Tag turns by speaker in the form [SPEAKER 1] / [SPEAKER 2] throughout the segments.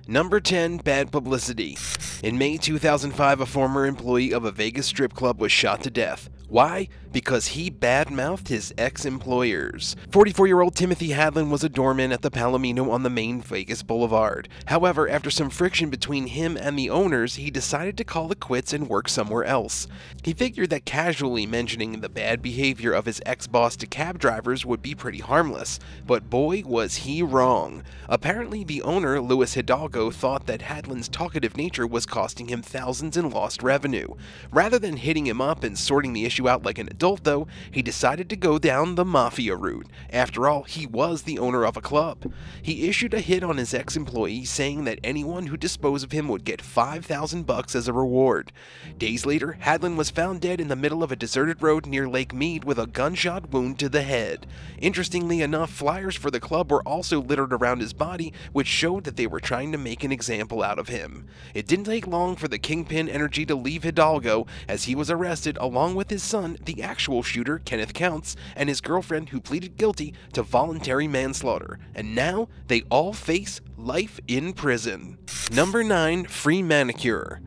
[SPEAKER 1] Number 10. Bad publicity. In May 2005, a former employee of a Vegas strip club was shot to death. Why? Because he badmouthed his ex-employers. 44-year-old Timothy Hadlin was a doorman at the Palomino on the main Vegas Boulevard. However, after some friction between him and the owners, he decided to call it quits and work somewhere else. He figured that casually mentioning the bad behavior of his ex-boss to cab drivers would be pretty harmless, but boy was he wrong. Apparently, the owner, Luis Hidalgo, thought that Hadlin's talkative nature was costing him thousands in lost revenue. Rather than hitting him up and sorting the issue out like an adult though, he decided to go down the mafia route. After all, he was the owner of a club. He issued a hit on his ex-employee saying that anyone who disposed of him would get $5,000 as a reward. Days later, Hadlin was found dead in the middle of a deserted road near Lake Mead with a gunshot wound to the head. Interestingly enough, flyers for the club were also littered around his body, which showed that they were trying to make an example out of him. It didn't take long for the kingpin energy to leave Hidalgo, as he was arrested along with his son, the actual shooter, Kenneth Counts, and his girlfriend, who pleaded guilty to voluntary manslaughter, and now they all face life in prison. Number 9. Free manicure.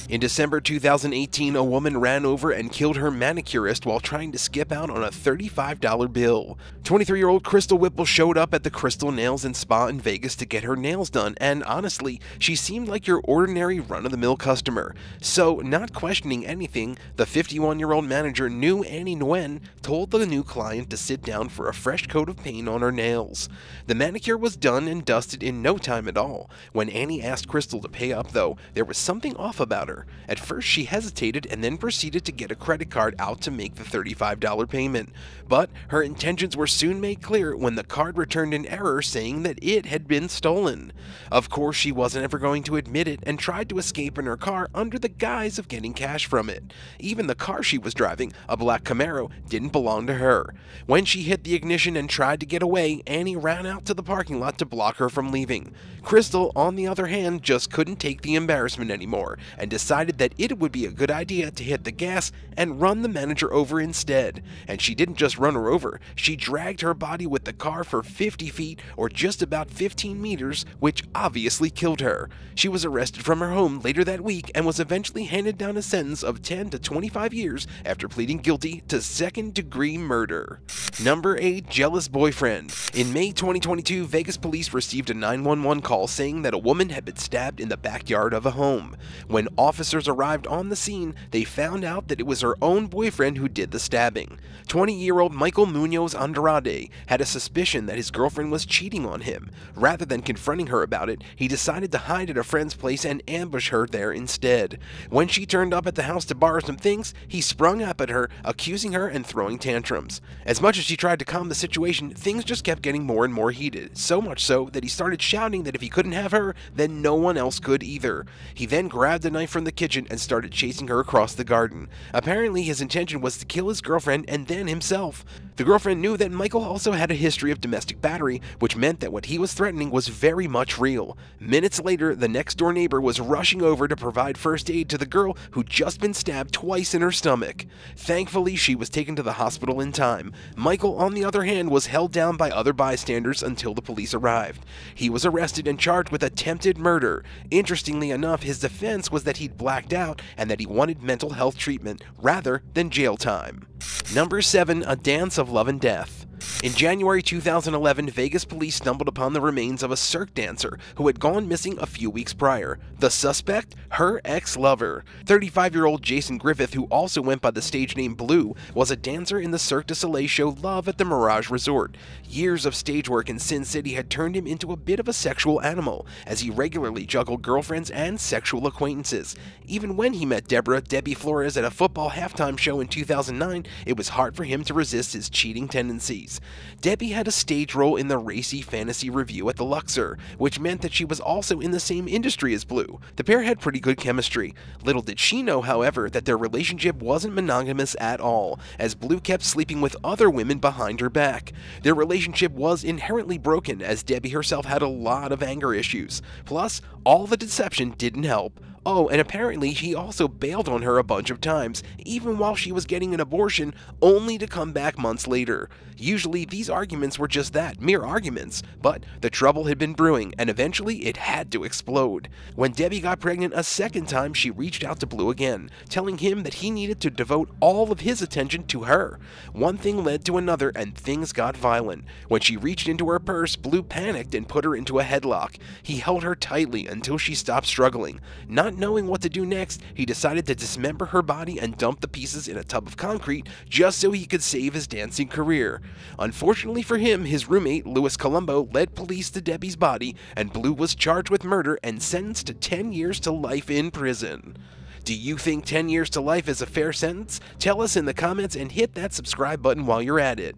[SPEAKER 1] In December 2018, a woman ran over and killed her manicurist while trying to skip out on a $35 bill. 23-year-old Crystal Whipple showed up at the Crystal Nails and Spa in Vegas to get her nails done, and honestly, she seemed like your ordinary run-of-the-mill customer. So, not questioning anything, the 51-year-old manager, New Annie Nguyen, told the new client to sit down for a fresh coat of paint on her nails. The manicure was done and dusted in no time at all. When Annie asked Crystal to pay up though, there was something off about her. At first she hesitated and then proceeded to get a credit card out to make the $35 payment. But her intentions were soon made clear when the card returned an error saying that it had been stolen. Of course she wasn't ever going to admit it and tried to escape in her car under the guise of getting cash from it. Even the car she was driving, a black Camaro, didn't belong to her. When she hit the ignition and tried to get away, Annie ran out to the parking lot to block her from leaving. Crystal, on the other hand, just couldn't take the embarrassment anymore and decided that it would be a good idea to hit the gas and run the manager over instead. And she didn't just run her over, she dragged her body with the car for 50 feet or just about 15 meters, which obviously killed her. She was arrested from her home later that week and was eventually handed down a sentence of 10 to 25 years after pleading guilty to second-degree murder. Number 8. Jealous boyfriend. In May 2022, Vegas police received a 911 call saying that a woman had been stabbed in the backyard of a home. When officers arrived on the scene, they found out that it was her own boyfriend who did the stabbing. 20-year-old Michael Munoz Andrade had a suspicion that his girlfriend was cheating on him. Rather than confronting her about it, he decided to hide at a friend's place and ambush her there instead. When she turned up at the house to borrow some things, he sprung up at her, accusing her and throwing tantrums. As much as she tried to calm the situation, things just kept getting more and more heated, so much so that he started shouting that if he couldn't have her, then no one else could either. He then grabbed a knife from the kitchen and started chasing her across the garden. Apparently his intention was to kill his girlfriend and then himself. The girlfriend knew that Michael also had a history of domestic battery, which meant that what he was threatening was very much real. Minutes later, the next door neighbor was rushing over to provide first aid to the girl who'd just been stabbed twice in her stomach. Thankfully, she was taken to the hospital in time. Michael, on the other hand, was held down by other bystanders until the police arrived. He was arrested and charged with attempted murder. Interestingly enough, his defense was that he'd blacked out and that he wanted mental health treatment rather than jail time. Number 7. A Dance of Love and Death. In January 2011, Vegas police stumbled upon the remains of a cirque dancer who had gone missing a few weeks prior. The suspect? Her ex-lover. 35-year-old Jason Griffith, who also went by the stage name Blue, was a dancer in the Cirque du Soleil show Love at the Mirage Resort. Years of stage work in Sin City had turned him into a bit of a sexual animal, as he regularly juggled girlfriends and sexual acquaintances. Even when he met Debbie Flores at a football halftime show in 2009, it was hard for him to resist his cheating tendencies. Debbie had a stage role in the racy fantasy review at the Luxor, which meant that she was also in the same industry as Blue. The pair had pretty good chemistry. Little did she know, however, that their relationship wasn't monogamous at all, as Blue kept sleeping with other women behind her back. Their relationship was inherently broken, as Debbie herself had a lot of anger issues. Plus, all the deception didn't help. Oh, and apparently he also bailed on her a bunch of times, even while she was getting an abortion, only to come back months later. Usually these arguments were just that, mere arguments, but the trouble had been brewing, and eventually it had to explode. When Debbie got pregnant a second time, she reached out to Blue again, telling him that he needed to devote all of his attention to her. One thing led to another, and things got violent. When she reached into her purse, Blue panicked and put her into a headlock. He held her tightly until she stopped struggling. Not knowing what to do next, he decided to dismember her body and dump the pieces in a tub of concrete just so he could save his dancing career. Unfortunately for him, his roommate, Louis Colombo, led police to Debbie's body, and Blue was charged with murder and sentenced to 10 years to life in prison. Do you think 10 years to life is a fair sentence? Tell us in the comments and hit that subscribe button while you're at it.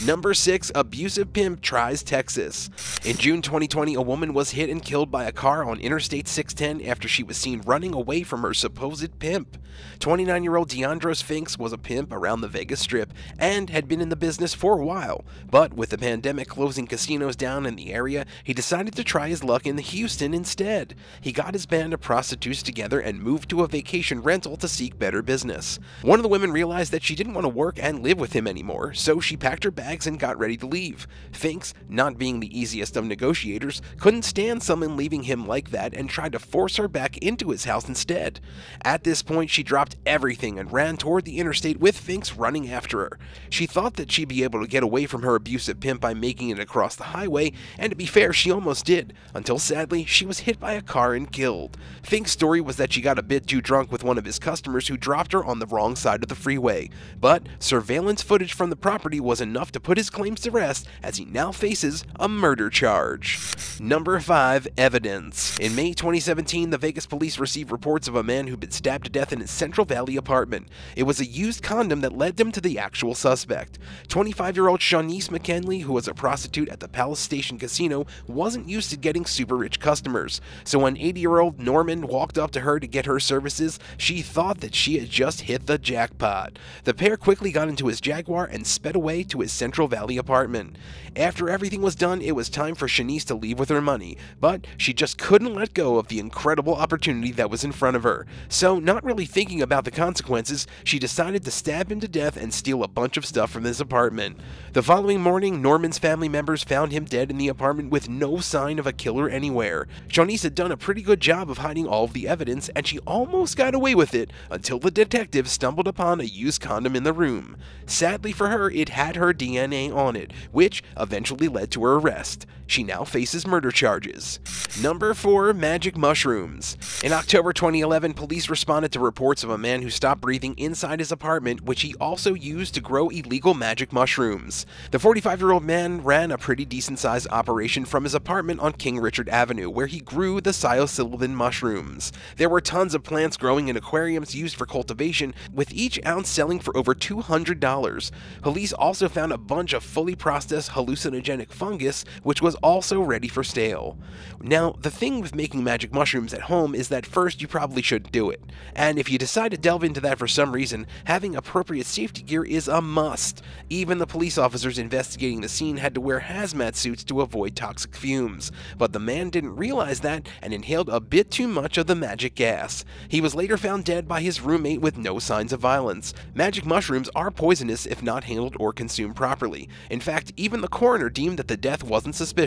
[SPEAKER 1] Number 6. Abusive Pimp Tries Texas. In June 2020, a woman was hit and killed by a car on Interstate 610 after she was seen running away from her supposed pimp. 29-year-old Deandros Finks was a pimp around the Vegas Strip and had been in the business for a while, but with the pandemic closing casinos down in the area, he decided to try his luck in Houston instead. He got his band of prostitutes together and moved to a vacation rental to seek better business. One of the women realized that she didn't want to work and live with him anymore, so she packed her bags and got ready to leave. Finks, not being the easiest of negotiators, couldn't stand someone leaving him like that and tried to force her back into his house instead. At this point, she dropped everything and ran toward the interstate with Finks running after her. She thought that she'd be able to get away from her abusive pimp by making it across the highway, and to be fair, she almost did, until sadly, she was hit by a car and killed. Finks' story was that she got a bit too drunk with one of his customers who dropped her on the wrong side of the freeway, but surveillance footage from the property was enough to put his claims to rest, as he now faces a murder charge. Number 5. Evidence. In May 2017, the Vegas police received reports of a man who'd been stabbed to death in his Central Valley apartment. It was a used condom that led them to the actual suspect. 25-year-old Shanice McKinley, who was a prostitute at the Palace Station Casino, wasn't used to getting super rich customers, so when 80-year-old Norman walked up to her to get her services, she thought that she had just hit the jackpot. The pair quickly got into his Jaguar and sped away to his Central Valley apartment. After everything was done, it was time for Shanice to leave with her money, but she just couldn't let go of the incredible opportunity that was in front of her. So, not really thinking about the consequences, she decided to stab him to death and steal a bunch of stuff from his apartment. The following morning, Norman's family members found him dead in the apartment with no sign of a killer anywhere. Shanice had done a pretty good job of hiding all of the evidence, and she almost got away with it until the detective stumbled upon a used condom in the room. Sadly for her, it had her DNA on it, which eventually led to her arrest. She now faces murder charges. Number 4. Magic mushrooms. In October 2011, police responded to reports of a man who stopped breathing inside his apartment, which he also used to grow illegal magic mushrooms. The 45-year-old man ran a pretty decent-sized operation from his apartment on King Richard Avenue, where he grew the psilocybin mushrooms. There were tons of plants growing in aquariums used for cultivation, with each ounce selling for over $200. Police also found a bunch of fully processed hallucinogenic fungus, which was also ready for sale. Now, the thing with making magic mushrooms at home is that first you probably shouldn't do it, and if you decide to delve into that for some reason, having appropriate safety gear is a must. Even the police officers investigating the scene had to wear hazmat suits to avoid toxic fumes, but the man didn't realize that and inhaled a bit too much of the magic gas. He was later found dead by his roommate with no signs of violence. Magic mushrooms are poisonous if not handled or consumed properly. In fact, even the coroner deemed that the death wasn't suspicious.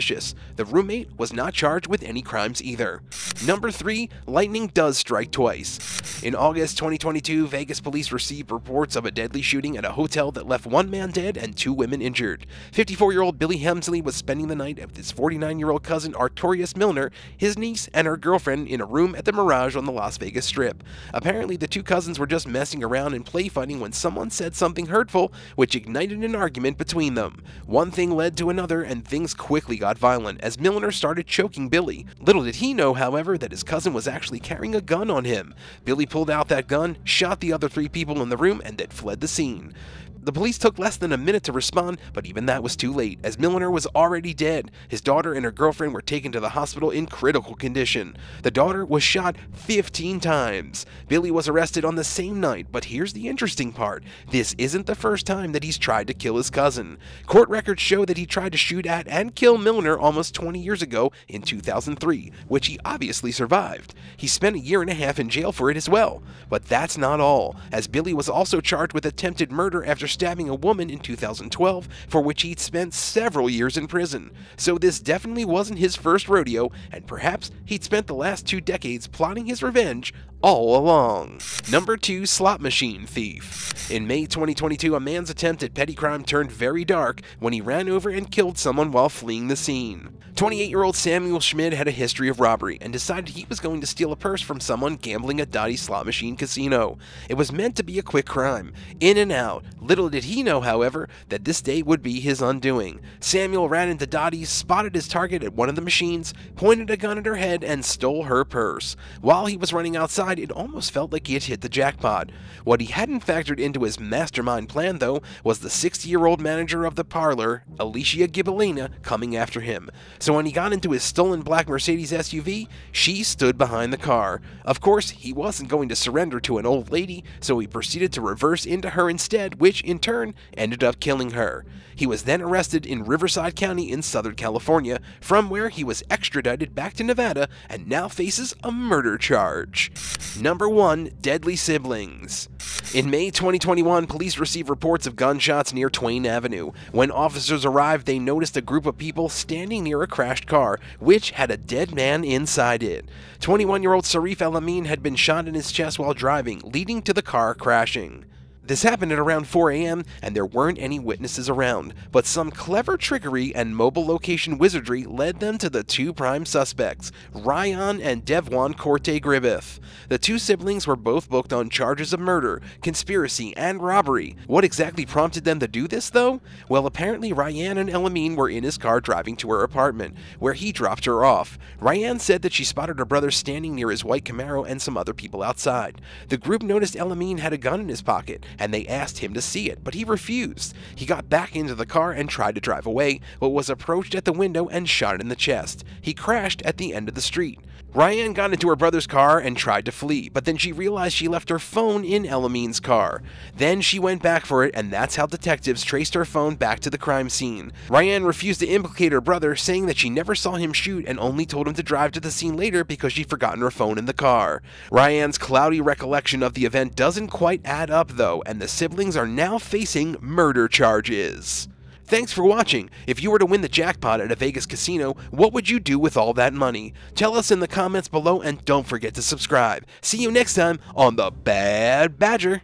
[SPEAKER 1] The roommate was not charged with any crimes either. Number 3. Lightning does strike twice. In August 2022, Vegas police received reports of a deadly shooting at a hotel that left one man dead and 2 women injured. 54-year-old Billy Hemsley was spending the night with his 49-year-old cousin Artorius Milner, his niece, and her girlfriend in a room at the Mirage on the Las Vegas Strip. Apparently, the 2 cousins were just messing around and play fighting when someone said something hurtful, which ignited an argument between them. One thing led to another, and things quickly got violent as Milner started choking Billy. Little did he know, however, that his cousin was actually carrying a gun on him. Billy pulled out that gun, shot the other 3 people in the room, and then fled the scene. The police took less than a minute to respond, but even that was too late, as Milliner was already dead. His daughter and her girlfriend were taken to the hospital in critical condition. The daughter was shot 15 times. Billy was arrested on the same night, but here's the interesting part. This isn't the first time that he's tried to kill his cousin. Court records show that he tried to shoot at and kill Milliner almost 20 years ago in 2003, which he obviously survived. He spent a year and a half in jail for it as well. But that's not all, as Billy was also charged with attempted murder after stabbing a woman in 2012, for which he'd spent several years in prison. So this definitely wasn't his first rodeo, and perhaps he'd spent the last 2 decades plotting his revenge all along. Number 2 slot machine thief. In May 2022, a man's attempt at petty crime turned very dark when he ran over and killed someone while fleeing the scene. 28-year-old Samuel Schmid had a history of robbery and decided he was going to steal a purse from someone gambling at Dottie's slot machine casino. It was meant to be a quick crime, in and out. Little did he know, however, that this day would be his undoing. Samuel ran into Dottie's, spotted his target at one of the machines, pointed a gun at her head, and stole her purse. While he was running outside, it almost felt like he had hit the jackpot. What he hadn't factored into his mastermind plan, though, was the 60-year-old manager of the parlor, Alicia Gibellina, coming after him. So when he got into his stolen black Mercedes SUV, she stood behind the car. Of course, he wasn't going to surrender to an old lady, so he proceeded to reverse into her instead, which in turn ended up killing her. He was then arrested in Riverside County in Southern California, from where he was extradited back to Nevada and now faces a murder charge. Number 1. Deadly siblings. In May 2021, police received reports of gunshots near Twain Avenue. When officers arrived, they noticed a group of people standing near a crashed car, which had a dead man inside it. 21-year-old Sarif El Amin had been shot in his chest while driving, leading to the car crashing. This happened at around 4 a.m., and there weren't any witnesses around, but some clever trickery and mobile location wizardry led them to the 2 prime suspects, Ryan and Devwan Corte Gribbeth. The 2 siblings were both booked on charges of murder, conspiracy, and robbery. What exactly prompted them to do this, though? Well, apparently Ryan and El Amin were in his car driving to her apartment, where he dropped her off. Ryan said that she spotted her brother standing near his white Camaro and some other people outside. The group noticed El Amin had a gun in his pocket, and they asked him to see it, but he refused. He got back into the car and tried to drive away, but was approached at the window and shot in the chest. He crashed at the end of the street. Ryan got into her brother's car and tried to flee, but then she realized she left her phone in El Amin's car. Then she went back for it, and that's how detectives traced her phone back to the crime scene. Ryan refused to implicate her brother, saying that she never saw him shoot and only told him to drive to the scene later because she'd forgotten her phone in the car. Ryan's cloudy recollection of the event doesn't quite add up, though, and the siblings are now facing murder charges. Thanks for watching. If you were to win the jackpot at a Vegas casino, what would you do with all that money? Tell us in the comments below, and don't forget to subscribe. See you next time on The Bad Badger.